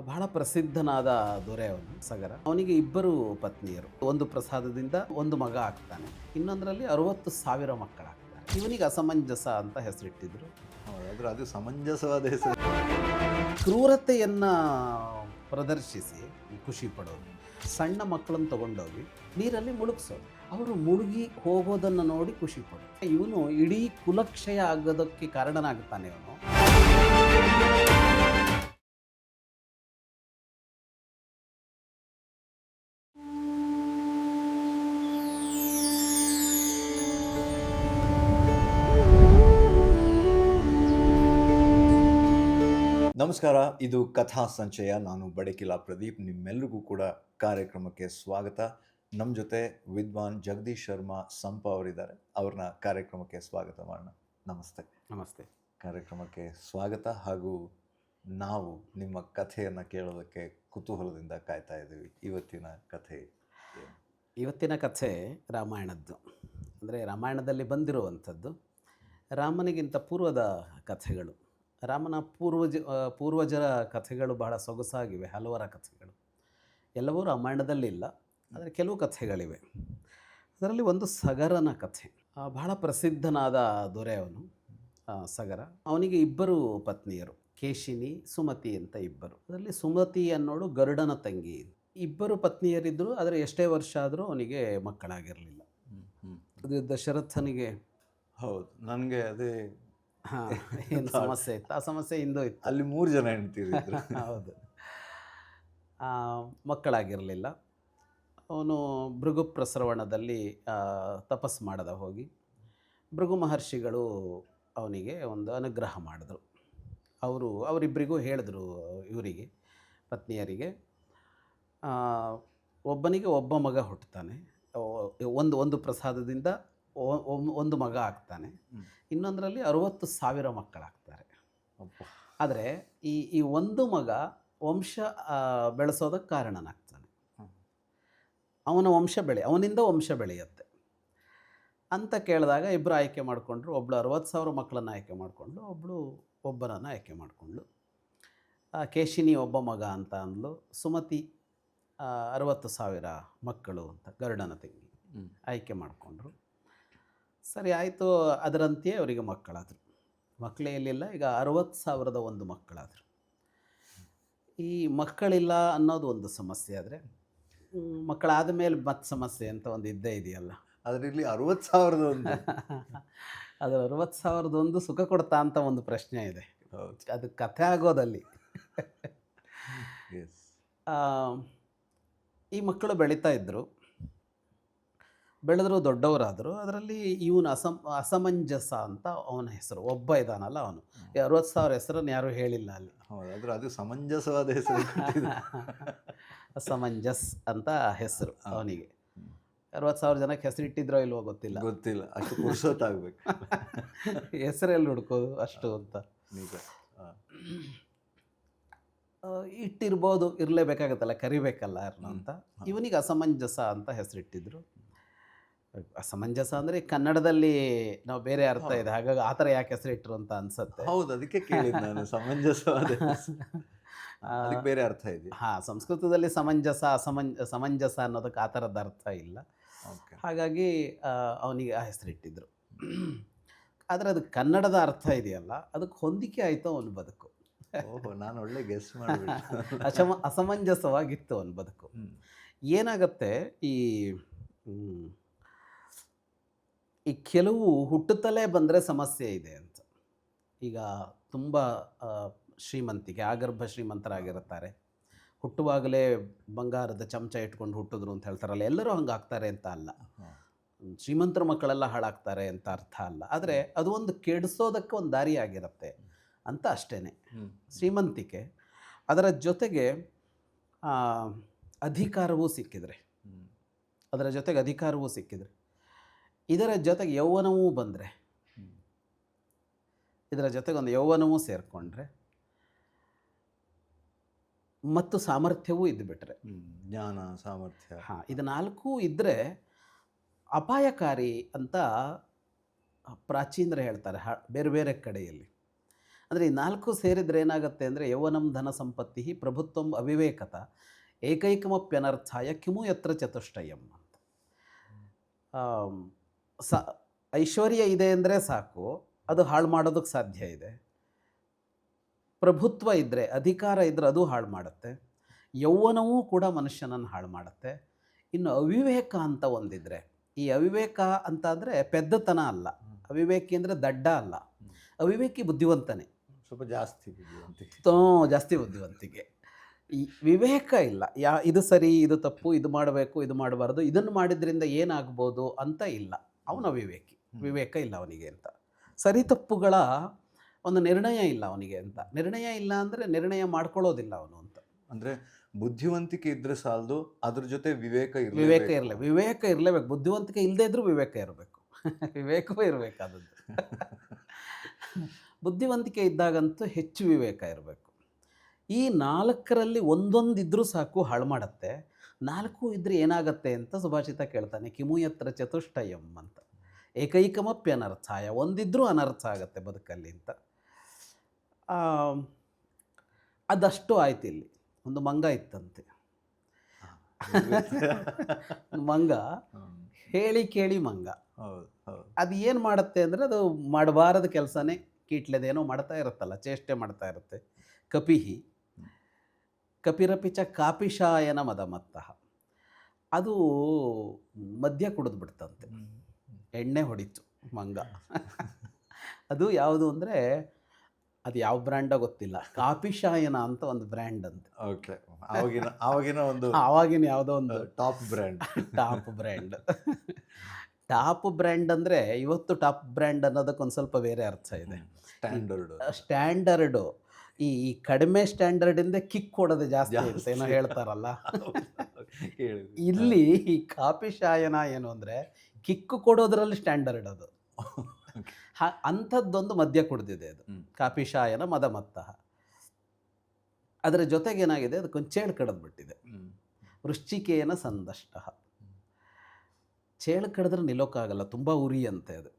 ಬಹಳ ಪ್ರಸಿದ್ಧನಾದ ದೊರೆ ಅವನು ಸಗರ. ಅವನಿಗೆ ಇಬ್ಬರು ಪತ್ನಿಯರು. ಒಂದು ಪ್ರಸಾದದಿಂದ ಒಂದು ಮಗ ಆಗ್ತಾನೆ, ಇನ್ನೊಂದರಲ್ಲಿ 60,000 ಮಕ್ಕಳಾಗ್ತಾರೆ. ಇವನಿಗೆ ಅಸಮಂಜಸ ಅಂತ ಹೆಸರಿಟ್ಟಿದ್ರು. ಆದರೆ ಅದು ಸಮಂಜಸವಾದ ಹೆಸರು. ಕ್ರೂರತೆಯನ್ನ ಪ್ರದರ್ಶಿಸಿ ಖುಷಿ ಪಡೋದು. ಸಣ್ಣ ಮಕ್ಕಳನ್ನು ತಗೊಂಡೋಗಿ ನೀರಲ್ಲಿ ಮುಳುಗಿಸೋದು. ಅವರು ಮುಳುಗಿ ಹೋಗೋದನ್ನು ನೋಡಿ ಖುಷಿ ಪಡೋದು. ಇವನು ಇಡೀ ಕುಲಕ್ಷಯ ಆಗೋದಕ್ಕೆ ಕಾರಣನಾಗ್ತಾನೆ ಅವನು. ನಮಸ್ಕಾರ, ಇದು ಕಥಾ ಸಂಚಯ. ನಾನು ಬಡಕಿಲಾ ಪ್ರದೀಪ್. ನಿಮ್ಮೆಲ್ಲರಿಗೂ ಕೂಡ ಕಾರ್ಯಕ್ರಮಕ್ಕೆ ಸ್ವಾಗತ. ನಮ್ಮ ಜೊತೆ ವಿದ್ವಾನ್ ಜಗದೀಶ್ ಶರ್ಮಾ ಸಂಪ ಅವರಿದ್ದಾರೆ. ಅವ್ರನ್ನ ಕಾರ್ಯಕ್ರಮಕ್ಕೆ ಸ್ವಾಗತ ಮಾಡೋಣ. ನಮಸ್ತೆ. ನಮಸ್ತೆ. ಕಾರ್ಯಕ್ರಮಕ್ಕೆ ಸ್ವಾಗತ. ಹಾಗೂ ನಾವು ನಿಮ್ಮ ಕಥೆಯನ್ನು ಕೇಳೋದಕ್ಕೆ ಕುತೂಹಲದಿಂದ ಕಾಯ್ತಾ ಇದ್ದೀವಿ. ಇವತ್ತಿನ ಕಥೆ ರಾಮಾಯಣದ್ದು. ಅಂದರೆ ರಾಮಾಯಣದಲ್ಲಿ ಬಂದಿರುವಂಥದ್ದು. ರಾಮನಿಗಿಂತ ಪೂರ್ವದ ಕಥೆಗಳು. ರಾಮನ ಪೂರ್ವಜರ ಕಥೆಗಳು ಬಹಳ ಸೊಗಸಾಗಿವೆ. ಹಲವರ ಕಥೆಗಳು ಎಲ್ಲವೂ ರಾಮಾಯಣದಲ್ಲಿಲ್ಲ, ಆದರೆ ಕೆಲವು ಕಥೆಗಳಿವೆ. ಅದರಲ್ಲಿ ಒಂದು ಸಗರನ ಕಥೆ. ಬಹಳ ಪ್ರಸಿದ್ಧನಾದ ದೊರೆ ಅವನು ಸಗರ. ಅವನಿಗೆ ಇಬ್ಬರು ಪತ್ನಿಯರು, ಕೇಶಿನಿ, ಸುಮತಿ ಅಂತ ಇಬ್ಬರು. ಅದರಲ್ಲಿ ಸುಮತಿ ಅನ್ನೋಳು ಗರುಡನ ತಂಗಿ. ಇಬ್ಬರು ಪತ್ನಿಯರಿದ್ದರು, ಆದರೆ ಎಷ್ಟೇ ವರ್ಷ ಆದರೂ ಅವನಿಗೆ ಮಕ್ಕಳಾಗಿರಲಿಲ್ಲ. ಅದು ದಶರಥನಿಗೆ ಹೌದು, ನನಗೆ ಅದೇ ಏನು ಸಮಸ್ಯೆ ಇತ್ತು, ಆ ಸಮಸ್ಯೆ ಇಂದು ಇತ್ತು. ಅಲ್ಲಿ 3 ಜನ ಹೆಂಡ್ತಿರಿದ್ರು. ಹೌದು, ಮಕ್ಕಳಾಗಿರಲಿಲ್ಲ. ಅವನು ಭೃಗು ಪ್ರಸರವಣದಲ್ಲಿ ತಪಸ್ಸು ಮಾಡದ ಹೋಗಿ ಭೃಗು ಮಹರ್ಷಿಗಳು ಅವನಿಗೆ ಒಂದು ಅನುಗ್ರಹ ಮಾಡಿದ್ರು. ಅವರಿಬ್ಬರಿಗೂ ಹೇಳಿದ್ರು, ಇವರಿಗೆ ಪತ್ನಿಯರಿಗೆ, ಒಬ್ಬನಿಗೆ ಒಬ್ಬ ಮಗ ಹುಟ್ಟುತ್ತಾನೆ, ಒಂದು ಪ್ರಸಾದದಿಂದ ಒಂದು ಮಗ ಆಗ್ತಾನೆ, ಇನ್ನೊಂದರಲ್ಲಿ 60,000 ಮಕ್ಕಳಾಗ್ತಾರೆ. ಆದರೆ ಈ ಒಂದು ಮಗ ವಂಶ ಬೆಳೆಸೋದಕ್ಕೆ ಕಾರಣನಾಗ್ತಾನೆ. ಅವನ ಅವನಿಂದ ವಂಶ ಬೆಳೆಯುತ್ತೆ ಅಂತ ಕೇಳಿದಾಗ ಇಬ್ಬರು ಆಯ್ಕೆ ಮಾಡಿಕೊಂಡ್ರು. ಒಬ್ಬಳು 60,000 ಮಕ್ಕಳನ್ನು ಆಯ್ಕೆ ಮಾಡಿಕೊಂಡು, ಒಬ್ಬನನ್ನು ಆಯ್ಕೆ ಮಾಡಿಕೊಂಡ್ಳು. ಕೇಶಿನಿ ಒಬ್ಬ ಮಗ ಅಂತ ಅಂದ್ಲು. ಸುಮತಿ 60,000 ಮಕ್ಕಳು ಅಂತ ಗರುಡನ ತಂಗಿ ಆಯ್ಕೆ ಮಾಡಿಕೊಂಡ್ರು. ಸರಿ ಆಯಿತು. ಅದರಂತೆಯೇ ಅವರಿಗೆ ಮಕ್ಕಳಾದರು. ಮಕ್ಕಳೇ ಇರಲಿಲ್ಲ. ಈಗ 60,000 ಒಂದು ಮಕ್ಕಳಾದರು. ಈ ಮಕ್ಕಳಿಲ್ಲ ಅನ್ನೋದು ಒಂದು ಸಮಸ್ಯೆ. ಆದರೆ ಮಕ್ಕಳಾದ ಮೇಲೆ ಮತ್ತೆ ಸಮಸ್ಯೆ ಅಂತ ಒಂದು ಇದ್ದೇ ಇದೆಯಲ್ಲ. ಅದರಲ್ಲಿ 60,000 ಅದು 60,000 ಸುಖ ಕೊಡ್ತಾ ಅಂತ ಒಂದು ಪ್ರಶ್ನೆ ಇದೆ. ಅದು ಕಥೆ ಆಗೋದಲ್ಲಿ. ಈ ಮಕ್ಕಳು ಬೆಳೀತಾ ಇದ್ದರು, ಬೆಳೆದ್ರು, ದೊಡ್ಡವರಾದರು. ಅದರಲ್ಲಿ ಇವನು ಅಸಮಂಜಸ ಅಂತ ಅವನ ಹೆಸರು. ಒಬ್ಬ ಇದ್ದಾನಲ್ಲ ಅವನು. 60,000 ಹೆಸರನ್ನು ಯಾರೂ ಹೇಳಿಲ್ಲ ಅಲ್ಲಿ. ಹೌದಾದ್ರೆ ಅದು ಸಮಂಜಸವಾದ ಹೆಸರು. ಅಸಮಂಜಸ್ ಅಂತ ಹೆಸರು ಅವನಿಗೆ. 60,000 ಜನಕ್ಕೆ ಹೆಸರಿಟ್ಟಿದ್ರೋ ಇಲ್ವೋ ಗೊತ್ತಿಲ್ಲ. ಅಷ್ಟು ಪುರುಷೋತ್ತಾಗಬೇಕು. ಹೆಸರೆಲ್ಲಿ ಹುಡ್ಕೋದು ಅಷ್ಟು ಅಂತ. ಇಟ್ಟಿರ್ಬೋದು, ಇರಲೇಬೇಕಾಗತ್ತಲ್ಲ, ಕರಿಬೇಕಲ್ಲ ಯಾರನ್ನ ಅಂತ. ಇವನಿಗೆ ಅಸಮಂಜಸ ಅಂತ ಹೆಸರಿಟ್ಟಿದ್ರು. ಅಸಮಂಜಸ ಅಂದರೆ ಕನ್ನಡದಲ್ಲಿ ನಾವು ಬೇರೆ ಅರ್ಥ ಇದೆ, ಹಾಗಾಗಿ ಆ ಥರ ಯಾಕೆ ಹೆಸರಿಟ್ಟರು ಅಂತ ಅನ್ಸುತ್ತೆ. ಹೌದು, ಅದಕ್ಕೆ ಕೇಳಿದ್ದು ನಾನು. ಸಮಂಜಸವಾದ ಬೇರೆ ಅರ್ಥ ಇದೆ. ಸಂಸ್ಕೃತದಲ್ಲಿ ಸಮಂಜಸ ಅನ್ನೋದಕ್ಕೆ ಆ ಥರದ ಅರ್ಥ ಇಲ್ಲ. ಹಾಗಾಗಿ ಅವನಿಗೆ ಆ ಹೆಸರಿಟ್ಟಿದ್ರು. ಆದರೆ ಅದು ಕನ್ನಡದ ಅರ್ಥ ಇದೆಯಲ್ಲ, ಅದಕ್ಕೆ ಹೊಂದಿಕೆ ಆಯಿತು ಅವನ ಬದುಕು. ನಾನು ಒಳ್ಳೆ ಗೆಸ್ ಮಾಡಿಬಿಟ್ಟೆ. ಅಸಮಂಜಸವಾಗಿತ್ತು ಅವನ ಬದುಕು. ಏನಾಗತ್ತೆ, ಈ ಕೆಲವು ಹುಟ್ಟುತ್ತಲೇ ಬಂದರೆ ಸಮಸ್ಯೆ ಇದೆ ಅಂತ. ಈಗ ತುಂಬ ಶ್ರೀಮಂತಿಕೆ, ಆಗರ್ಭ ಶ್ರೀಮಂತರಾಗಿರುತ್ತಾರೆ. ಹುಟ್ಟುವಾಗಲೇ ಬಂಗಾರದ ಚಮಚ ಇಟ್ಕೊಂಡು ಹುಟ್ಟಿದ್ರು ಅಂತ ಹೇಳ್ತಾರಲ್ಲ, ಎಲ್ಲರೂ ಹಂಗೆ ಆಗ್ತಾರೆ ಅಂತ ಅಲ್ಲ. ಶ್ರೀಮಂತರ ಮಕ್ಕಳೆಲ್ಲ ಹಾಳಾಗ್ತಾರೆ ಅಂತ ಅರ್ಥ ಅಲ್ಲ. ಆದರೆ ಅದು ಒಂದು ಕೆಡಿಸೋದಕ್ಕೆ ಒಂದು ದಾರಿ ಆಗಿರುತ್ತೆ ಅಂತ ಅಷ್ಟೇ. ಶ್ರೀಮಂತಿಕೆ, ಅದರ ಜೊತೆಗೆ ಅಧಿಕಾರವೂ ಸಿಕ್ಕಿದ್ರೆ, ಇದರ ಜೊತೆಗೆ ಯೌವನವೂ ಬಂದರೆ, ಇದರ ಜೊತೆಗೆ ಒಂದು ಯೌವನವೂ ಸೇರಿಕೊಂಡ್ರೆ, ಮತ್ತು ಸಾಮರ್ಥ್ಯವೂ ಇದ್ದುಬಿಟ್ರೆ, ಜ್ಞಾನ, ಸಾಮರ್ಥ್ಯ, ಇದು 4 ಇದ್ದರೆ ಅಪಾಯಕಾರಿ ಅಂತ ಪ್ರಾಚೀನರು ಹೇಳ್ತಾರೆ ಬೇರೆ ಬೇರೆ ಕಡೆಯಲ್ಲಿ. ಅಂದರೆ ಈ 4 ಸೇರಿದರೆ ಏನಾಗುತ್ತೆ ಅಂದರೆ ಯೌವನಂ ಧನ ಸಂಪತ್ತಿ ಪ್ರಭುತ್ವಂ ಅವಿವೇಕತ ಏಕೈಕಮಪ್ಯನರ್ಥಾಯ ಕಿಮು ಯತ್ರ ಚತುಷ್ಟಯಂ ಅಂತ. ಆಮ್, ಸ ಐಶ್ವರ್ಯ ಇದೆ ಅಂದರೆ ಸಾಕು, ಅದು ಹಾಳು ಮಾಡೋದಕ್ಕೆ ಸಾಧ್ಯ ಇದೆ. ಪ್ರಭುತ್ವ ಇದ್ದರೆ, ಅಧಿಕಾರ ಇದ್ದರೆ ಅದು ಹಾಳು ಮಾಡುತ್ತೆ. ಯೌವನವೂ ಕೂಡ ಮನುಷ್ಯನನ್ನು ಹಾಳು ಮಾಡುತ್ತೆ. ಇನ್ನು ಅವಿವೇಕ ಅಂತ ಒಂದಿದ್ರೆ, ಈ ಅವಿವೇಕ ಅಂತ ಅಂದರೆ ಪೆದ್ದತನ ಅಲ್ಲ, ಅವಿವೇಕಿ ಅಂದರೆ ದಡ್ಡ ಅಲ್ಲ, ಅವಿವೇಕಿ ಬುದ್ಧಿವಂತನೇ, ಸ್ವಲ್ಪ ಜಾಸ್ತಿ ಬುದ್ಧಿವಂತಿಕೆ. ಜಾಸ್ತಿ ಬುದ್ಧಿವಂತಿಕೆ. ಈ ವಿವೇಕ ಇಲ್ಲ, ಇದು ಸರಿ ಇದು ತಪ್ಪು, ಇದು ಮಾಡಬೇಕು ಇದು ಮಾಡಬಾರ್ದು, ಇದನ್ನು ಮಾಡಿದ್ರಿಂದ ಏನಾಗ್ಬೋದು ಅಂತ ಇಲ್ಲ. ಅವನು ಅವಿವೇಕಿ, ವಿವೇಕ ಇಲ್ಲ ಅವನಿಗೆ ಅಂತ. ಸರಿ ತಪ್ಪುಗಳ ಒಂದು ನಿರ್ಣಯ ಇಲ್ಲ ಅವನಿಗೆ ಅಂತ. ನಿರ್ಣಯ ಇಲ್ಲ ಅಂದರೆ ನಿರ್ಣಯ ಮಾಡ್ಕೊಳ್ಳೋದಿಲ್ಲ ಅವನು ಅಂತ. ಅಂದರೆ ಬುದ್ಧಿವಂತಿಕೆ ಇದ್ರೆ ಸಾಲದು, ಅದ್ರ ಜೊತೆ ವಿವೇಕ ವಿವೇಕ ಇರಲೇಬೇಕು. ಬುದ್ಧಿವಂತಿಕೆ ಇಲ್ಲದೇ ಇದ್ರೂ ವಿವೇಕ ಇರಬೇಕು. ವಿವೇಕವೂ ಇರಬೇಕಾದದ್ದು. ಬುದ್ಧಿವಂತಿಕೆ ಇದ್ದಾಗಂತೂ ಹೆಚ್ಚು ವಿವೇಕ ಇರಬೇಕು. ಈ 4ರಲ್ಲಿ ಒಂದೊಂದಿದ್ರೂ ಸಾಕು ಹಾಳು ಮಾಡುತ್ತೆ. 4 ಇದ್ದರೆ ಏನಾಗತ್ತೆ ಅಂತ ಸುಭಾಷಿತ ಕೇಳ್ತಾನೆ, ಕಿಮು ಯತ್ರ ಚತುಷ್ಟಯಂ ಅಂತ. ಏಕೈಕಮಪ್ಯನರ್ಥಾಯ, ಒಂದಿದ್ರೂ ಅನರ್ಥ ಆಗತ್ತೆ ಬದುಕಲ್ಲಿ ಅಂತ. ಅದಷ್ಟು ಆಯ್ತು. ಇಲ್ಲಿ ಒಂದು ಮಂಗ ಇತ್ತಂತೆ. ಮಂಗ ಹೇಳಿ ಕೇಳಿ ಮಂಗ. ಅದು ಏನು ಮಾಡುತ್ತೆ ಅಂದರೆ, ಅದು ಮಾಡಬಾರದ ಕೆಲಸನೇ ಕೀಟ್ಲೆದೇನೋ ಮಾಡ್ತಾ ಇರುತ್ತಲ್ಲ, ಚೇಷ್ಟೆ ಮಾಡ್ತಾ ಇರುತ್ತೆ. ಕಪಿಹಿ ಕಪಿರಪಿಚ ಕಾಪಿಶಾಯನ ಮದಮತ್ತಃ. ಅದು ಮದ್ಯ ಕುಡಿದ್ಬಿಡ್ತಂತೆ, ಎಣ್ಣೆ ಹೊಡಿತು ಮಂಗ. ಅದು ಯಾವುದು ಅಂದರೆ, ಅದು ಯಾವ ಬ್ರ್ಯಾಂಡೋ ಗೊತ್ತಿಲ್ಲ, ಕಾಪಿಶಾಯನ ಅಂತ ಒಂದು ಬ್ರ್ಯಾಂಡ್ ಅಂತ. ಓಕೆ, ಆವಾಗಿನ ಒಂದು ಆವಾಗಿನ ಯಾವುದೋ ಒಂದು ಟಾಪ್ ಬ್ರ್ಯಾಂಡ್. ಟಾಪ್ ಬ್ರ್ಯಾಂಡ್ ಅಂದರೆ, ಇವತ್ತು ಟಾಪ್ ಬ್ರ್ಯಾಂಡ್ ಅನ್ನೋದಕ್ಕೊಂದು ಸ್ವಲ್ಪ ಬೇರೆ ಅರ್ಥ ಇದೆ. ಸ್ಟ್ಯಾಂಡರ್ಡು ಈ ಕಡಿಮೆ ಸ್ಟ್ಯಾಂಡರ್ಡಿಂದ ಕಿಕ್ ಕೊಡೋದು ಜಾಸ್ತಿ ಇರುತ್ತೆ ಏನೋ ಹೇಳ್ತಾರಲ್ಲ. ಇಲ್ಲಿ ಈ ಕಾಪಿಶಾಯನ ಏನು ಅಂದರೆ, ಕಿಕ್ಕು ಕೊಡೋದ್ರಲ್ಲಿ ಸ್ಟ್ಯಾಂಡರ್ಡ್ ಅದು. ಅಂಥದ್ದೊಂದು ಮದ್ಯ ಕುಡಿದಿದೆ ಅದು, ಕಾಪಿಶಾಯನ ಮದಮತ್ತಃ. ಅದರ ಜೊತೆಗೇನಾಗಿದೆ, ಅದಕ್ಕೊಂದು ಚೇಳು ಕಡಿದ್ಬಿಟ್ಟಿದೆ. ವೃಶ್ಚಿಕೇನ ಸಂದಷ್ಟ. ಚೇಳು ಕಡಿದ್ರೆ ನಿಲ್ಲೋಕ್ಕಾಗಲ್ಲ, ತುಂಬ ಉರಿ ಅಂತೆ ಅದು.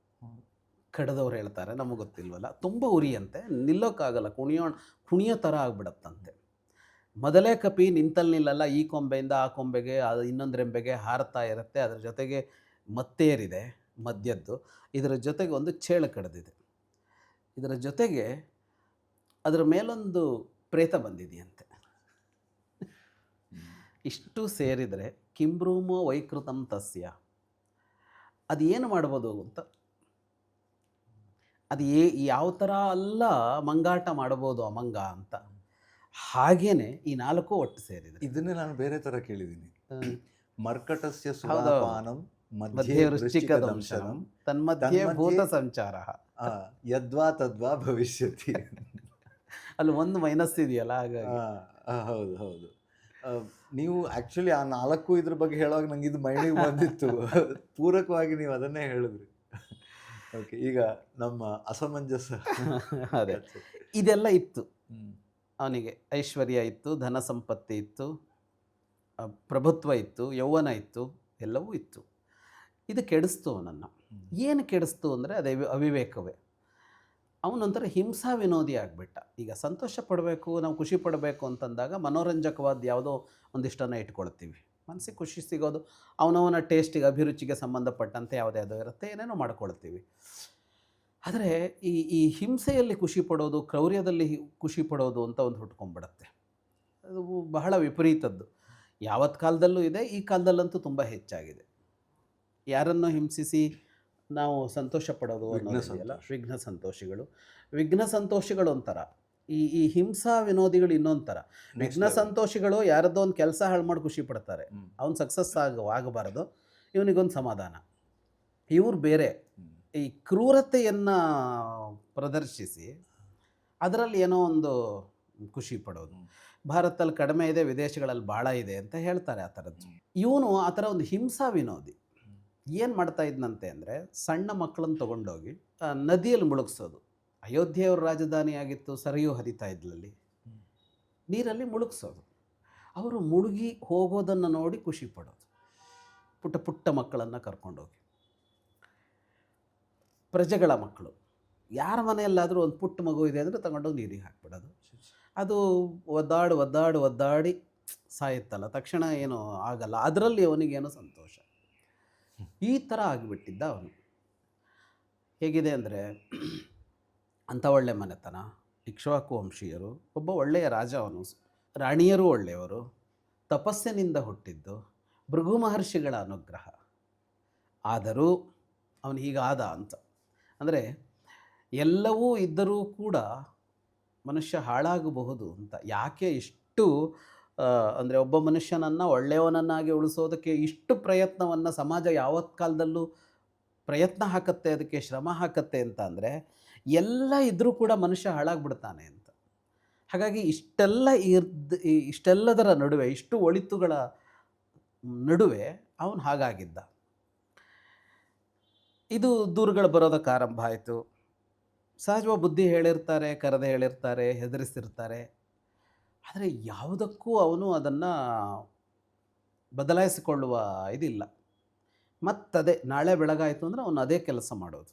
ಕಡಿದವ್ರು ಹೇಳ್ತಾರೆ, ನಮಗೆ ಗೊತ್ತಿಲ್ವಲ್ಲ. ತುಂಬ ಉರಿ ಅಂತೆ, ನಿಲ್ಲೋಕ್ಕಾಗಲ್ಲ, ಕುಣಿಯೋ ಥರ ಆಗ್ಬಿಡತ್ತಂತೆ. ಮೊದಲೇ ಕಪಿ ನಿಂತಲ್ಲಿ ನಿಲ್ಲಲ್ಲ, ಈ ಕೊಂಬೆಯಿಂದ ಆ ಕೊಂಬೆಗೆ, ಅದು ಇನ್ನೊಂದು ರೆಂಬೆಗೆ ಹಾರ್ತಾ ಇರುತ್ತೆ. ಅದರ ಜೊತೆಗೆ ಮತ್ತೇರಿದೆ ಮದ್ಯದ್ದು, ಇದರ ಜೊತೆಗೆ ಒಂದು ಚೇಳು ಕಡಿದಿದೆ, ಇದರ ಜೊತೆಗೆ ಅದರ ಮೇಲೊಂದು ಪ್ರೇತ ಬಂದಿದೆಯಂತೆ. ಇಷ್ಟು ಸೇರಿದರೆ ಕಿಂಬ್ರೂಮೋ ವೈಕೃತಂ ತಸ್ಯ. ಅದು ಏನು ಮಾಡ್ಬೋದು ಅಂತ, ಅದು ಯಾವ ಥರ ಅಲ್ಲ ಮಂಗಾಟ ಮಾಡ್ಬೋದು ಆ ಮಂಗ ಅಂತ. ಹಾಗೇನೆ ಈ 4 ಒಟ್ಟು ಸೇರಿದೆ. ಇದನ್ನೇ ನಾನು ಬೇರೆ ಥರ ಕೇಳಿದ್ದೀನಿ. ಮರ್ಕಟಸ್ಯ ಸುರಾಪಾನಂ ಮಧ್ಯೆ ವೃಶ್ಚಿಕದಂಶನಂ ತನ್ಮಧ್ಯೆ ಭೂತ ಸಂಚಾರ ಯದ್ವಾ ತದ್ವಾ ಭವಿಷ್ಯತಿ. ಅಲ್ಲಿ ಒಂದು ಮೈನಸ್ ಇದೆಯಲ್ಲ, ಹಾಗಾಗಿ. ಹೌದು ಹೌದು. ನೀವು ಆ್ಯಕ್ಚುಲಿ ಆ 4 ಇದ್ರ ಬಗ್ಗೆ ಹೇಳುವಾಗ ನಂಗೆ ಇದು ಮೈಂಡಿಗೆ ಬಂದಿತ್ತು. ಪೂರಕವಾಗಿ ನೀವು ಅದನ್ನೇ ಹೇಳಿದ್ರಿ. ಓಕೆ, ಈಗ ನಮ್ಮ ಅಸಮಂಜಸ ಅದೇ ಇದೆಲ್ಲ ಇತ್ತು ಅವನಿಗೆ. ಐಶ್ವರ್ಯ ಇತ್ತು, ಧನ ಸಂಪತ್ತಿ ಇತ್ತು, ಪ್ರಭುತ್ವ ಇತ್ತು, ಯೌವನ ಇತ್ತು, ಎಲ್ಲವೂ ಇತ್ತು. ಇದು ಕೆಡಿಸ್ತು ಅವನನ್ನು. ಏನು ಕೆಡಿಸ್ತು ಅಂದರೆ ಅದೇ ಅವಿವೇಕವೇ. ಅವನೊಂಥರ ಹಿಂಸಾ ವಿನೋದಿ ಆಗಿಬಿಟ್ಟ. ಈಗ ಸಂತೋಷ ಪಡಬೇಕು, ನಾವು ಖುಷಿ ಪಡಬೇಕು ಅಂತಂದಾಗ ಮನೋರಂಜಕವಾದ ಯಾವುದೋ ಒಂದಿಷ್ಟನ್ನು ಇಟ್ಕೊಳ್ತೀವಿ. ಮನಸ್ಸಿಗೆ ಖುಷಿ ಸಿಗೋದು ಅವನವನ ಟೇಸ್ಟಿಗೆ, ಅಭಿರುಚಿಗೆ ಸಂಬಂಧಪಟ್ಟಂತೆ ಯಾವುದ್ಯಾವುದೋ ಇರುತ್ತೆ, ಏನೇನೋ ಮಾಡ್ಕೊಳ್ತೀವಿ. ಆದರೆ ಈ ಹಿಂಸೆಯಲ್ಲಿ ಖುಷಿ ಪಡೋದು, ಕ್ರೌರ್ಯದಲ್ಲಿ ಖುಷಿ ಪಡೋದು ಅಂತ ಒಂದು ಹುಟ್ಕೊಂಡ್ಬಿಡತ್ತೆ. ಅದು ಬಹಳ ವಿಪರೀತದ್ದು. ಯಾವತ್ತು ಕಾಲದಲ್ಲೂ ಇದೆ, ಈ ಕಾಲದಲ್ಲಂತೂ ತುಂಬ ಹೆಚ್ಚಾಗಿದೆ. ಯಾರನ್ನು ಹಿಂಸಿಸಿ ನಾವು ಸಂತೋಷ ಪಡೋದು ಅನ್ನೋದಿದೆಯಲ್ಲ, ವಿಘ್ನ ಸಂತೋಷಿಗಳು ಒಂಥರ, ಈ ಹಿಂಸಾ ವಿನೋದಿಗಳು ಇನ್ನೊಂದು ಥರ. ವಿಘ್ನ ಸಂತೋಷಿಗಳು ಯಾರದ್ದೋ ಒಂದು ಕೆಲಸ ಹಾಳು ಮಾಡಿ ಖುಷಿ ಪಡ್ತಾರೆ, ಅವ್ನು ಸಕ್ಸಸ್ ಆಗಬಾರದು, ಇವನಿಗೊಂದು ಸಮಾಧಾನ. ಇವ್ರು ಬೇರೆ, ಈ ಕ್ರೂರತೆಯನ್ನು ಪ್ರದರ್ಶಿಸಿ ಅದರಲ್ಲಿ ಏನೋ ಒಂದು ಖುಷಿ ಪಡೋದು. ಭಾರತದಲ್ಲಿ ಕಡಿಮೆ ಇದೆ, ವಿದೇಶಗಳಲ್ಲಿ ಭಾಳ ಇದೆ ಅಂತ ಹೇಳ್ತಾರೆ ಆ ಥರದ್ದು. ಇವನು ಆ ಥರ ಒಂದು ಹಿಂಸಾ ವಿನೋದಿ. ಏನು ಮಾಡ್ತಾ ಇದ್ನಂತೆ ಅಂದರೆ, ಸಣ್ಣ ಮಕ್ಕಳನ್ನು ತೊಗೊಂಡೋಗಿ ನದಿಯಲ್ಲಿ ಮುಳುಗಿಸೋದು. ಅಯೋಧ್ಯೆಯವ್ರ ರಾಜಧಾನಿ ಆಗಿತ್ತು, ಸರಿಯೂ ಹರಿತಾ ಇದ್ಲಲ್ಲಿ, ನೀರಲ್ಲಿ ಮುಳುಗಿಸೋದು. ಅವರು ಮುಳುಗಿ ಹೋಗೋದನ್ನು ನೋಡಿ ಖುಷಿ ಪಡೋದು. ಪುಟ್ಟ ಪುಟ್ಟ ಮಕ್ಕಳನ್ನು ಕರ್ಕೊಂಡೋಗಿ, ಪ್ರಜೆಗಳ ಮಕ್ಕಳು ಯಾರ ಮನೆಯಲ್ಲಾದರೂ ಒಂದು ಪುಟ್ಟ ಮಗು ಇದೆ ಅಂದರೆ ತಗೊಂಡೋಗಿ ನೀರಿಗೆ ಹಾಕ್ಬಿಡೋದು. ಅದು ಒದ್ದಾಡಿ ಸಾಯುತ್ತಲ್ಲ, ತಕ್ಷಣ ಏನೂ ಆಗಲ್ಲ, ಅದರಲ್ಲಿ ಅವನಿಗೇನೋ ಸಂತೋಷ. ಈ ಥರ ಆಗಿಬಿಟ್ಟಿದ್ದ ಅವನು. ಹೇಗಿದೆ ಅಂದರೆ, ಅಂಥ ಒಳ್ಳೆ ಮನೆತನ, ಇಕ್ಷ್ವಾಕು ವಂಶೀಯರು, ಒಬ್ಬ ಒಳ್ಳೆಯ ರಾಜ ಅವನು, ರಾಣಿಯರು ಒಳ್ಳೆಯವರು, ತಪಸ್ಸಿನಿಂದ ಹುಟ್ಟಿದ್ದು, ಭೃಗು ಮಹರ್ಷಿಗಳ ಅನುಗ್ರಹ. ಆದರೂ ಅವನು ಹೀಗಾದ ಅಂತ ಅಂದರೆ, ಎಲ್ಲವೂ ಇದ್ದರೂ ಕೂಡ ಮನುಷ್ಯ ಹಾಳಾಗಬಹುದು ಅಂತ. ಯಾಕೆ ಇಷ್ಟು ಅಂದರೆ ಒಬ್ಬ ಮನುಷ್ಯನನ್ನು ಒಳ್ಳೆಯವನನ್ನಾಗಿ ಉಳಿಸೋದಕ್ಕೆ ಇಷ್ಟು ಪ್ರಯತ್ನವನ್ನು ಸಮಾಜ ಯಾವತ್ತು ಕಾಲದಲ್ಲೂ ಪ್ರಯತ್ನ ಹಾಕತ್ತೆ, ಅದಕ್ಕೆ ಶ್ರಮ ಹಾಕತ್ತೆ ಅಂತ ಅಂದರೆ, ಎಲ್ಲ ಇದ್ದರೂ ಕೂಡ ಮನುಷ್ಯ ಹಾಳಾಗ್ಬಿಡ್ತಾನೆ ಅಂತ. ಹಾಗಾಗಿ ಇಷ್ಟೆಲ್ಲದರ ನಡುವೆ, ಇಷ್ಟು ಒಳಿತುಗಳ ನಡುವೆ ಅವನು ಹಾಗಾಗಿದ್ದ. ಇದು ದೂರುಗಳು ಬರೋದಕ್ಕೆ ಆರಂಭ ಆಯಿತು. ಸಹಜವಾಗಿ ಬುದ್ಧಿ ಹೇಳಿರ್ತಾರೆ, ಕರೆದೇ ಹೇಳಿರ್ತಾರೆ, ಹೆದರಿಸಿರ್ತಾರೆ. ಆದರೆ ಯಾವುದಕ್ಕೂ ಅವನು ಅದನ್ನು ಬದಲಾಯಿಸಿಕೊಳ್ಳುವ ಇದಿಲ್ಲ. ಮತ್ತದೇ ನಾಳೆ ಬೆಳಗಾಯಿತು ಅಂದರೆ ಅವನು ಅದೇ ಕೆಲಸ ಮಾಡೋದು.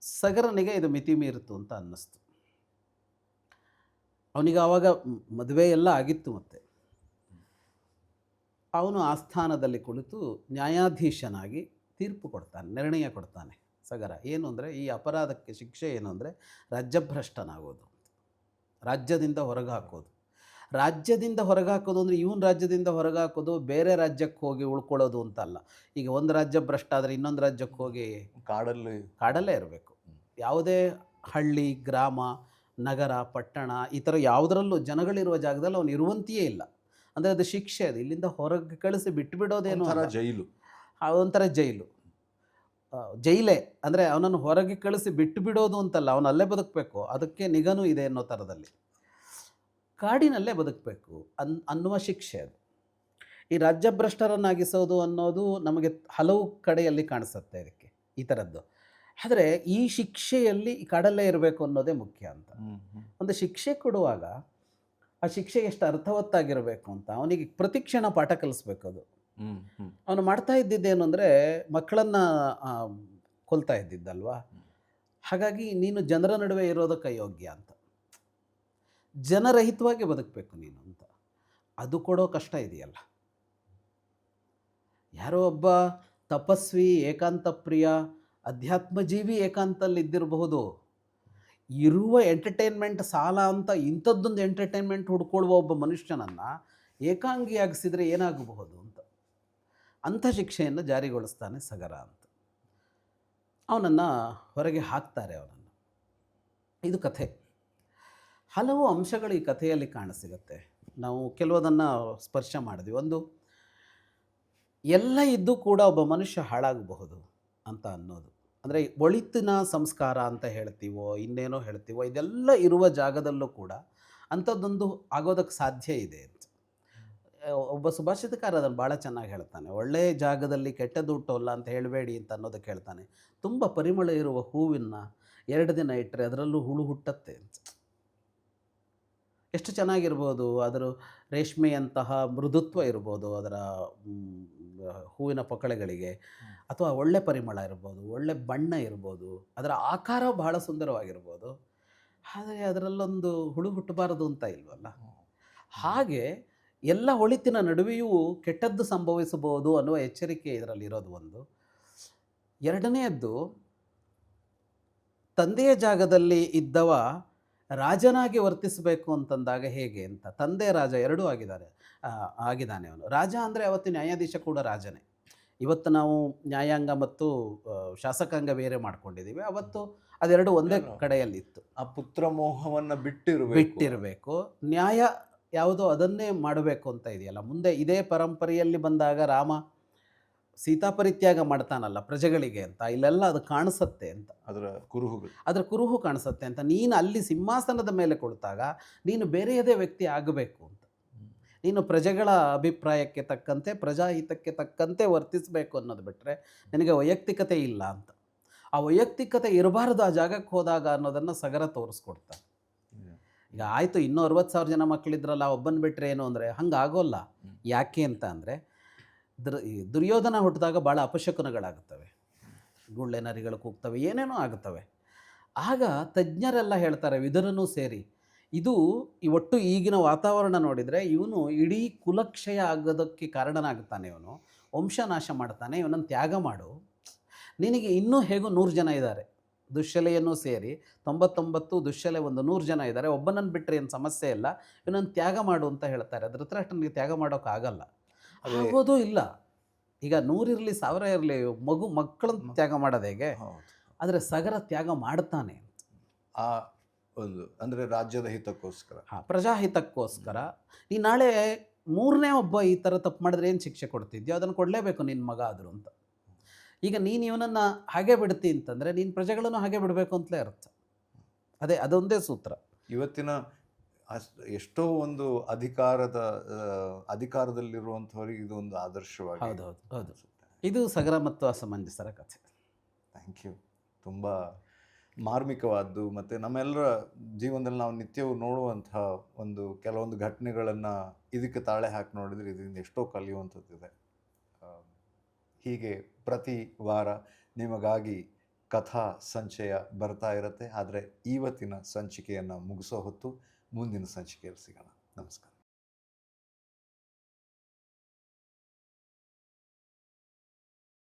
ಸಗರನಿಗೆ ಇದು ಮಿತಿ ಮೀರಿತು ಅಂತ ಅನ್ನಿಸ್ತು. ಅವನಿಗೆ ಆವಾಗ ಮದುವೆ ಎಲ್ಲ ಆಗಿತ್ತು. ಮತ್ತು ಅವನು ಆಸ್ಥಾನದಲ್ಲಿ ಕುಳಿತು ನ್ಯಾಯಾಧೀಶನಾಗಿ ತೀರ್ಪು ಕೊಡ್ತಾನೆ, ನಿರ್ಣಯ ಕೊಡ್ತಾನೆ. ಸಗರ ಏನು ಅಂದರೆ, ಈ ಅಪರಾಧಕ್ಕೆ ಶಿಕ್ಷೆ ಏನು ಅಂದರೆ ರಾಜ್ಯಭ್ರಷ್ಟನಾಗೋದು, ರಾಜ್ಯದಿಂದ ಹೊರಗೆ ಹಾಕೋದು. ರಾಜ್ಯದಿಂದ ಹೊರಗೆ ಹಾಕೋದು ಅಂದರೆ ಇವನು ರಾಜ್ಯದಿಂದ ಹೊರಗೆ ಹಾಕೋದು, ಬೇರೆ ರಾಜ್ಯಕ್ಕೆ ಹೋಗಿ ಉಳ್ಕೊಳ್ಳೋದು ಅಂತಲ್ಲ. ಈಗ ಒಂದು ರಾಜ್ಯ ಭ್ರಷ್ಟ ಆದರೆ ಇನ್ನೊಂದು ರಾಜ್ಯಕ್ಕೆ ಹೋಗಿ ಕಾಡಲ್ಲೇ ಇರಬೇಕು. ಯಾವುದೇ ಹಳ್ಳಿ, ಗ್ರಾಮ, ನಗರ, ಪಟ್ಟಣ ಈ ಥರ ಯಾವುದರಲ್ಲೂ ಜನಗಳಿರುವ ಜಾಗದಲ್ಲಿ ಅವನು ಇರುವಂತೆಯೇ ಇಲ್ಲ. ಅಂದರೆ ಅದು ಶಿಕ್ಷೆ. ಅದು ಇಲ್ಲಿಂದ ಹೊರಗೆ ಕಳಿಸಿ ಬಿಟ್ಟುಬಿಡೋದೇನು ಜೈಲು, ಒಂಥರ ಜೈಲು. ಜೈಲೇ ಅಂದರೆ ಅವನನ್ನು ಹೊರಗೆ ಕಳಿಸಿ ಬಿಟ್ಟು ಬಿಡೋದು ಅಂತಲ್ಲ, ಅವನು ಅಲ್ಲೇ ಬದುಕಬೇಕು, ಅದಕ್ಕೆ ನಿಗನೂ ಇದೆ ಅನ್ನೋ ಥರದಲ್ಲಿ ಕಾಡಿನಲ್ಲೇ ಬದುಕಬೇಕು ಅನ್ನುವ ಶಿಕ್ಷೆ ಅದು. ಈ ರಾಜ್ಯಭ್ರಷ್ಟರನ್ನಾಗಿಸೋದು ಅನ್ನೋದು ನಮಗೆ ಹಲವು ಕಡೆಯಲ್ಲಿ ಕಾಣಿಸುತ್ತೆ ಇದಕ್ಕೆ, ಈ ಥರದ್ದು. ಆದರೆ ಈ ಶಿಕ್ಷೆಯಲ್ಲಿ ಈ ಕಾಡಲ್ಲೇ ಇರಬೇಕು ಅನ್ನೋದೇ ಮುಖ್ಯ ಅಂತ. ಒಂದು ಶಿಕ್ಷೆ ಕೊಡುವಾಗ ಆ ಶಿಕ್ಷೆ ಎಷ್ಟು ಅರ್ಥವತ್ತಾಗಿರಬೇಕು ಅಂತ ಅವನಿಗೆ ಪ್ರತಿಕ್ಷಣ ಪಾಠ ಕಲಿಸ್ಬೇಕು. ಅದು ಅವನು ಮಾಡ್ತಾ ಇದ್ದಿದ್ದೇನು ಅಂದರೆ, ಮಕ್ಕಳನ್ನು ಕೊಲ್ತಾ ಇದ್ದಿದ್ದಲ್ವಾ. ಹಾಗಾಗಿ ನೀನು ಜನರ ನಡುವೆ ಇರೋದಕ್ಕೆ ಅಯೋಗ್ಯ ಅಂತ, ಜನರಹಿತವಾಗಿ ಬದುಕಬೇಕು ನೀನು ಅಂತ. ಅದು ಕೊಡೋ ಕಷ್ಟ ಇದೆಯಲ್ಲ. ಯಾರೋ ಒಬ್ಬ ತಪಸ್ವಿ, ಏಕಾಂತ ಪ್ರಿಯ, ಅಧ್ಯಾತ್ಮಜೀವಿ ಏಕಾಂತಲ್ಲಿ ಇದ್ದಿರಬಹುದು. ಇರುವ ಎಂಟರ್ಟೈನ್ಮೆಂಟ್ ಸಾಲ ಅಂತ ಇಂಥದ್ದೊಂದು ಎಂಟರ್ಟೈನ್ಮೆಂಟ್ ಹುಡ್ಕೊಳ್ಳುವ ಒಬ್ಬ ಮನುಷ್ಯನನ್ನು ಏಕಾಂಗಿಯಾಗಿಸಿದರೆ ಏನಾಗಬಹುದು ಅಂತ, ಅಂಥ ಶಿಕ್ಷೆಯನ್ನು ಜಾರಿಗೊಳಿಸ್ತಾನೆ ಸಗರ ಅಂತ. ಅವನನ್ನು ಹೊರಗೆ ಹಾಕ್ತಾರೆ ಅವನನ್ನು. ಇದು ಕಥೆ. ಹಲವು ಅಂಶಗಳು ಈ ಕಥೆಯಲ್ಲಿ ಕಾಣಸಿಗುತ್ತೆ. ನಾವು ಕೆಲವದನ್ನು ಸ್ಪರ್ಶ ಮಾಡಿದ್ವಿ. ಒಂದು, ಎಲ್ಲ ಇದ್ದು ಕೂಡ ಒಬ್ಬ ಮನುಷ್ಯ ಹಾಳಾಗಬಹುದು ಅಂತ ಅನ್ನೋದು. ಅಂದರೆ ಒಳಿತಿನ ಸಂಸ್ಕಾರ ಅಂತ ಹೇಳ್ತೀವೋ ಇನ್ನೇನೋ ಹೇಳ್ತೀವೋ, ಇದೆಲ್ಲ ಇರುವ ಜಾಗದಲ್ಲೂ ಕೂಡ ಅಂಥದ್ದೊಂದು ಆಗೋದಕ್ಕೆ ಸಾಧ್ಯ ಇದೆ ಅಂತ. ಒಬ್ಬ ಸುಭಾಷಿತಕಾರ ಅದನ್ನು ಭಾಳ ಚೆನ್ನಾಗಿ ಹೇಳ್ತಾನೆ. ಒಳ್ಳೆಯ ಜಾಗದಲ್ಲಿ ಕೆಟ್ಟದ್ದು ಹುಟ್ಟೋಲ್ಲ ಅಂತ ಹೇಳಬೇಡಿ ಅಂತ ಅನ್ನೋದಕ್ಕೆ ಹೇಳ್ತಾನೆ. ತುಂಬ ಪರಿಮಳ ಇರುವ ಹೂವಿನ 2 ದಿನ ಇಟ್ಟರೆ ಅದರಲ್ಲೂ ಹುಳು ಹುಟ್ಟತ್ತೆ ಅಂತ. ಎಷ್ಟು ಚೆನ್ನಾಗಿರ್ಬೋದು, ಅದರ ರೇಷ್ಮೆಯಂತಹ ಮೃದುತ್ವ ಇರ್ಬೋದು ಅದರ ಹೂವಿನ ಪೊಕಳೆಗಳಿಗೆ, ಅಥವಾ ಒಳ್ಳೆ ಪರಿಮಳ ಇರ್ಬೋದು, ಒಳ್ಳೆ ಬಣ್ಣ ಇರ್ಬೋದು, ಅದರ ಆಕಾರ ಬಹಳ ಸುಂದರವಾಗಿರ್ಬೋದು. ಆದರೆ ಅದರಲ್ಲೊಂದು ಹುಳು ಹುಟ್ಟಬಾರದು ಅಂತ ಇಲ್ವಲ್ಲ. ಹಾಗೆ ಎಲ್ಲ ಒಳಿತಿನ ನಡುವೆಯೂ ಕೆಟ್ಟದ್ದು ಸಂಭವಿಸಬಹುದು ಅನ್ನುವ ಎಚ್ಚರಿಕೆ ಇದರಲ್ಲಿರೋದು ಒಂದು. ಎರಡನೆಯದ್ದು, ತಂದೆಯ ಜಾಗದಲ್ಲಿ ಇದ್ದವ ರಾಜನಾಗಿ ವರ್ತಿಸಬೇಕು ಅಂತಂದಾಗ ಹೇಗೆ ಅಂತ. ತಂದೆ ರಾಜ ಎರಡೂ ಆಗಿದ್ದಾನೆ ಅವನು. ರಾಜ ಅಂದರೆ ಅವತ್ತು ನ್ಯಾಯಾಧೀಶ ಕೂಡ ರಾಜನೇ. ಇವತ್ತು ನಾವು ನ್ಯಾಯಾಂಗ ಮತ್ತು ಶಾಸಕಾಂಗ ಬೇರೆ ಮಾಡ್ಕೊಂಡಿದ್ದೀವಿ. ಅವತ್ತು ಅದೆರಡು ಒಂದೇ ಕಡೆಯಲ್ಲಿತ್ತು. ಆ ಪುತ್ರ ಮೋಹವನ್ನು ಬಿಟ್ಟಿರಬೇಕು, ನ್ಯಾಯ ಯಾವುದೋ ಅದನ್ನೇ ಮಾಡಬೇಕು ಅಂತ ಇದೆಯಲ್ಲ. ಮುಂದೆ ಇದೇ ಪರಂಪರೆಯಲ್ಲಿ ಬಂದಾಗ ರಾಮ ಸೀತಾಪರಿತ್ಯಾಗ ಮಾಡ್ತಾನಲ್ಲ ಪ್ರಜೆಗಳಿಗೆ ಅಂತ, ಇಲ್ಲೆಲ್ಲ ಅದು ಕಾಣಿಸುತ್ತೆ ಅಂತ, ಅದರ ಕುರುಹು ಕಾಣಿಸುತ್ತೆ ಅಂತ. ನೀನು ಅಲ್ಲಿ ಸಿಂಹಾಸನದ ಮೇಲೆ ಕೊಡ್ತಾಗ ನೀನು ಬೇರೆಯದೇ ವ್ಯಕ್ತಿ ಆಗಬೇಕು ಅಂತ, ನೀನು ಪ್ರಜೆಗಳ ಅಭಿಪ್ರಾಯಕ್ಕೆ ತಕ್ಕಂತೆ, ಪ್ರಜಾಹಿತಕ್ಕೆ ತಕ್ಕಂತೆ ವರ್ತಿಸಬೇಕು ಅನ್ನೋದು ಬಿಟ್ಟರೆ ನಿನಗೆ ವೈಯಕ್ತಿಕತೆ ಇಲ್ಲ ಅಂತ. ಆ ವೈಯಕ್ತಿಕತೆ ಇರಬಾರ್ದು ಆ ಜಾಗಕ್ಕೆ ಹೋದಾಗ ಅನ್ನೋದನ್ನು ಸಗರ ತೋರಿಸ್ಕೊಡ್ತಾರೆ. ಈಗ ಆಯಿತು, ಇನ್ನೂ 60,000 ಜನ ಮಕ್ಕಳಿದ್ರಲ್ಲ, ಒಬ್ಬನ ಬಿಟ್ಟರೆ ಏನು ಅಂದರೆ ಹಂಗಾಗೋಲ್ಲ. ಯಾಕೆ ಅಂತ ಅಂದರೆ, ದುರ್ಯೋಧನ ಹುಟ್ಟಿದಾಗ ಭಾಳ ಅಪಶಕುನಗಳಾಗುತ್ತವೆ, ಗುಳ್ಳೆ ನರಿಗಳು ಕೂಗ್ತವೆ, ಏನೇನೋ ಆಗುತ್ತವೆ. ಆಗ ತಜ್ಞರೆಲ್ಲ ಹೇಳ್ತಾರೆ, ವಿದುರನೂ ಸೇರಿ, ಇದು ಈ ಒಟ್ಟು ಈಗಿನ ವಾತಾವರಣ ನೋಡಿದರೆ ಇವನು ಇಡೀ ಕುಲಕ್ಷಯ ಆಗೋದಕ್ಕೆ ಕಾರಣನಾಗ್ತಾನೆ, ಇವನು ವಂಶನಾಶ ಮಾಡ್ತಾನೆ, ಇವನನ್ನು ತ್ಯಾಗ ಮಾಡು. ನಿನಗೆ ಇನ್ನೂ ಹೇಗೂ 100 ಜನ ಇದ್ದಾರೆ, ದುಶ್ಶಲೆಯನ್ನು ಸೇರಿ 99, ದುಶ್ಶಲೆ ಒಂದು 100 ಜನ ಇದ್ದಾರೆ, ಒಬ್ಬನನ್ನು ಬಿಟ್ಟರೆ ಏನು ಸಮಸ್ಯೆ ಇಲ್ಲ, ಇವನನ್ನು ತ್ಯಾಗ ಮಾಡು ಅಂತ ಹೇಳ್ತಾರೆ. ಧೃತರಾಷ್ಟ್ರನಿಗೆ ತ್ಯಾಗ ಮಾಡೋಕ್ಕಾಗಲ್ಲ, ಅದೇ ಆಗೋದೂ ಇಲ್ಲ. ಈಗ 100 ಇರಲಿ 1000 ಇರಲಿ, ಮಕ್ಕಳನ್ನು ತ್ಯಾಗ ಮಾಡೋದು ಹೇಗೆ? ಹೌದು. ಆದರೆ ಸಗರ ತ್ಯಾಗ ಮಾಡ್ತಾನೆ. ಆ ಒಂದು ಅಂದರೆ ರಾಜ್ಯದ ಹಿತಕ್ಕೋಸ್ಕರ. ಪ್ರಜಾಹಿತಕ್ಕೋಸ್ಕರ. ನೀ ನಾಳೆ 3ನೇ ಒಬ್ಬ ಈ ಥರ ತಪ್ಪು ಮಾಡಿದ್ರೆ ಏನು ಶಿಕ್ಷೆ ಕೊಡ್ತಿದ್ಯೋ ಅದನ್ನು ಕೊಡಲೇಬೇಕು ನಿನ್ನ ಮಗ ಆದರೂ ಅಂತ. ಈಗ ನೀನು ಇವನನ್ನು ಹಾಗೆ ಬಿಡ್ತಿ ಅಂತಂದರೆ ನೀನು ಪ್ರಜೆಗಳನ್ನು ಹಾಗೆ ಬಿಡಬೇಕು ಅಂತಲೇ ಅರ್ಥ. ಅದೊಂದೇ ಸೂತ್ರ. ಇವತ್ತಿನ ಎಷ್ಟೋ ಒಂದು ಅಧಿಕಾರದಲ್ಲಿರುವಂಥವ್ರಿಗೆ ಇದು ಒಂದು ಆದರ್ಶವಾಗಿ. ಹೌದು. ಇದು ಸಗರ ಮತ್ತು ಅಸಮಂಜಸರ ಕಥೆ. Thank you. ತುಂಬ ಮಾರ್ಮಿಕವಾದ್ದು ಮತ್ತು ನಮ್ಮೆಲ್ಲರ ಜೀವನದಲ್ಲಿ ನಾವು ನಿತ್ಯವೂ ನೋಡುವಂತಹ ಕೆಲವೊಂದು ಘಟನೆಗಳನ್ನು ಇದಕ್ಕೆ ತಾಳೆ ಹಾಕಿ ನೋಡಿದರೆ ಇದರಿಂದ ಎಷ್ಟೋ ಕಲಿಯುವಂಥದ್ದಿದೆ. ಹೀಗೆ ಪ್ರತಿ ವಾರ ನಿಮಗಾಗಿ ಕಥಾ ಸಂಚಯ ಬರ್ತಾ ಇರುತ್ತೆ. ಆದರೆ ಇವತ್ತಿನ ಸಂಚಿಕೆಯನ್ನು ಮುಗಿಸೋ ಹೊತ್ತು, ಮುಂದಿನ ಸಂಚಿಕೆಯಲ್ಲಿ ಸಿಗೋಣ. ನಮಸ್ಕಾರ.